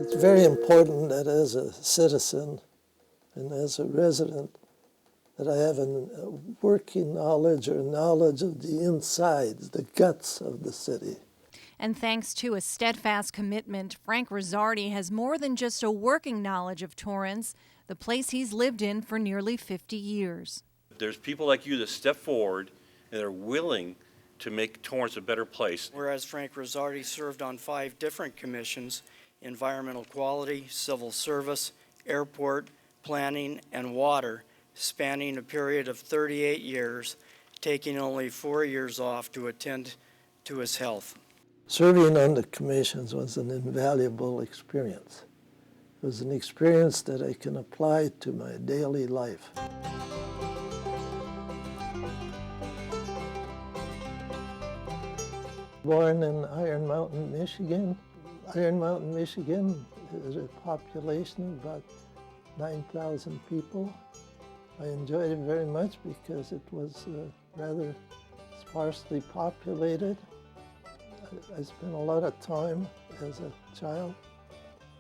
It's very important that as a citizen and as a resident that I have a working knowledge or knowledge of the insides, the guts of the city. And thanks to a steadfast commitment, Frank Rizzardi has more than just a working knowledge of Torrance, the place he's lived in for nearly 50 years. There's people like you that step forward and are willing to make Torrance a better place. Whereas Frank Rizzardi served on 5 different commissions: environmental quality, civil service, airport, planning, and water, spanning a period of 38 years, taking only 4 years off to attend to his health. Serving on the commissions was an invaluable experience. It was an experience that I can apply to my daily life. Born in Iron Mountain, Michigan. Iron Mountain, Michigan is a population of about 9,000 people. I enjoyed it very much because it was rather sparsely populated. I spent a lot of time as a child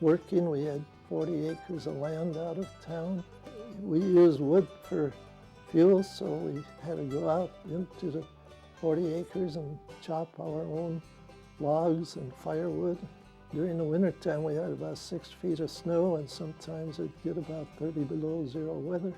working. We had 40 acres of land out of town. We used wood for fuel, so we had to go out into the 40 acres and chop our own logs and firewood. During the wintertime, we had about 6 feet of snow, and sometimes it'd get about 30 below zero weather.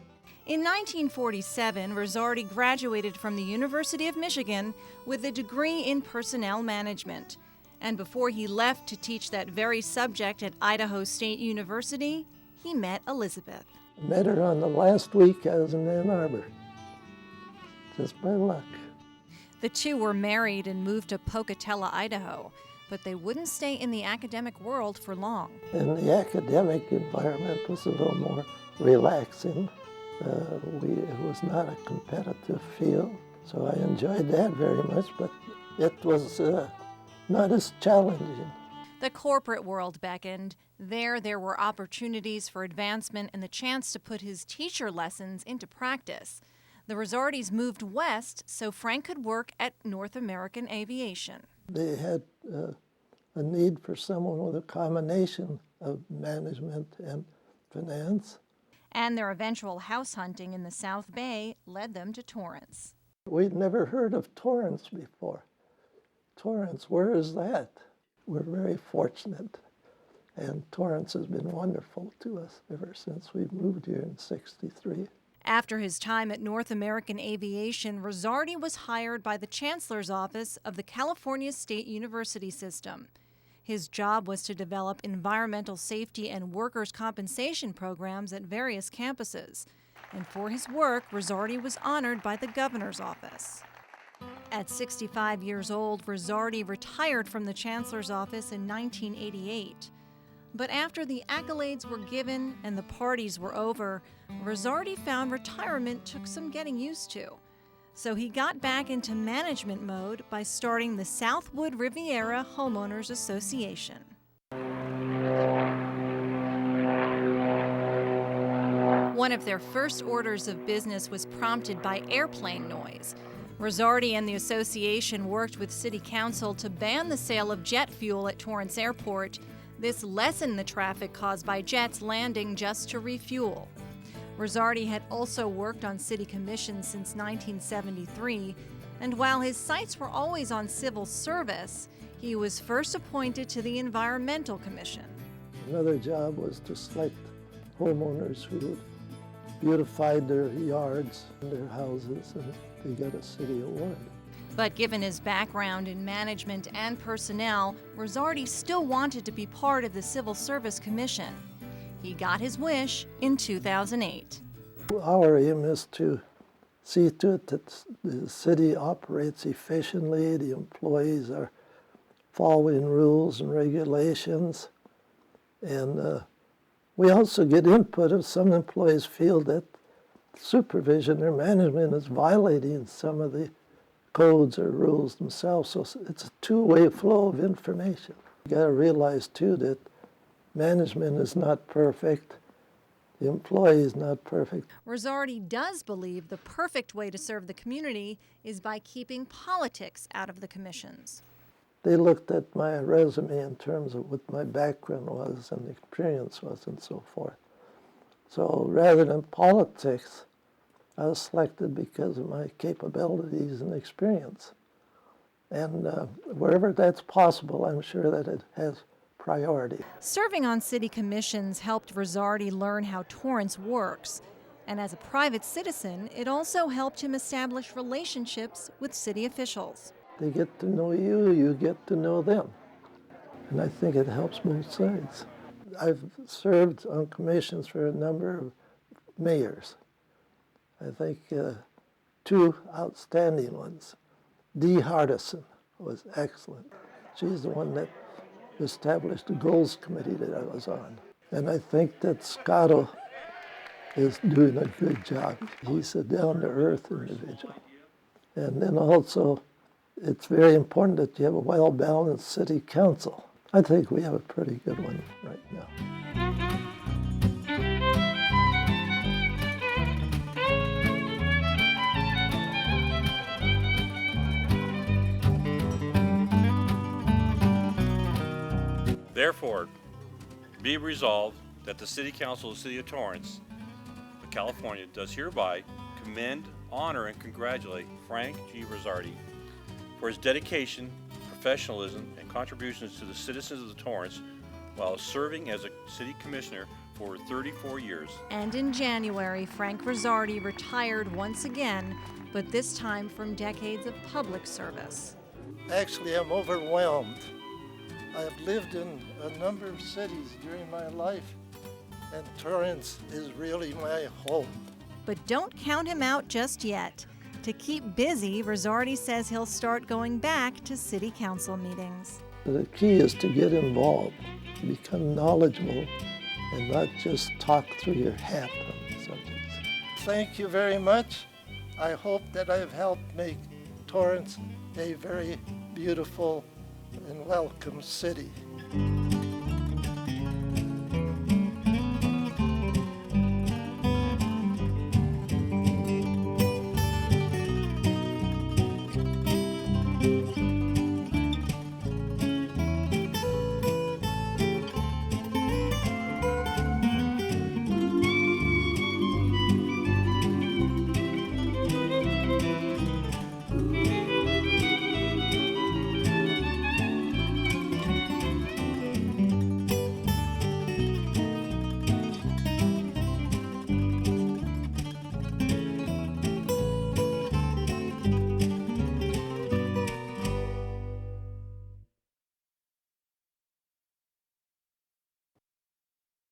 In 1947, Rizzardi graduated from the University of Michigan with a degree in personnel management. And before he left to teach that very subject at Idaho State University, he met Elizabeth. I met her on the last week I was in Ann Arbor, just by luck. The two were married and moved to Pocatello, Idaho, but they wouldn't stay in the academic world for long. And the academic environment was a little more relaxing. It was not a competitive field, so I enjoyed that very much, but it was not as challenging. The corporate world beckoned. There were opportunities for advancement and the chance to put his teacher lessons into practice. The Rizzardis moved west so Frank could work at North American Aviation. They had a need for someone with a combination of management and finance. And their eventual house hunting in the South Bay led them to Torrance. We'd never heard of Torrance before. Torrance, where is that? We're very fortunate, and Torrance has been wonderful to us ever since we moved here in '63. After his time at North American Aviation, Rizzardi was hired by the Chancellor's Office of the California State University System. His job was to develop environmental safety and workers' compensation programs at various campuses. And for his work, Rizzardi was honored by the governor's office. At 65 years old, Rizzardi retired from the Chancellor's Office in 1988. But after the accolades were given and the parties were over, Rizzardi found retirement took some getting used to. So he got back into management mode by starting the Southwood Riviera Homeowners Association. One of their first orders of business was prompted by airplane noise. Rizzardi and the association worked with City Council to ban the sale of jet fuel at Torrance Airport. This lessened the traffic caused by jets landing just to refuel. Rizzardi had also worked on city commissions since 1973, and while his sights were always on civil service, he was first appointed to the Environmental Commission. Another job was to select homeowners who had beautified their yards and their houses, and they got a city award. But given his background in management and personnel, Rizzardi still wanted to be part of the Civil Service Commission. He got his wish in 2008. Our aim is to see to it that the city operates efficiently, the employees are following rules and regulations, and we also get input if some employees feel that supervision or management is violating some of the codes or rules themselves. So it's a two-way flow of information. You got to realize too that management is not perfect. The employee is not perfect. Rizzardi does believe the perfect way to serve the community is by keeping politics out of the commissions. They looked at my resume in terms of what my background was and experience was and so forth. So rather than politics, I was selected because of my capabilities and experience. And wherever that's possible, I'm sure that it has priority. Serving on city commissions helped Rizzardi learn how Torrance works. And as a private citizen, it also helped him establish relationships with city officials. They get to know you, you get to know them. And I think it helps both sides. I've served on commissions for a number of mayors. I think two outstanding ones. Dee Hardison was excellent. She's the one that established the goals committee that I was on. And I think that Scotto is doing a good job. He's a down-to-earth individual. And then also, it's very important that you have a well-balanced city council. I think we have a pretty good one right now. Therefore, be resolved that the City Council of the City of Torrance, California, does hereby commend, honor, and congratulate Frank G. Rizzardi for his dedication, professionalism, and contributions to the citizens of the Torrance while serving as a city commissioner for 34 years. And in January, Frank Rizzardi retired once again, but this time from decades of public service. Actually, I'm overwhelmed. I've lived in a number of cities during my life, and Torrance is really my home. But don't count him out just yet. To keep busy, Rizzardi says he'll start going back to city council meetings. The key is to get involved, to become knowledgeable, and not just talk through your hat on subjects. Thank you very much. I hope that I've helped make Torrance a very beautiful and welcome city.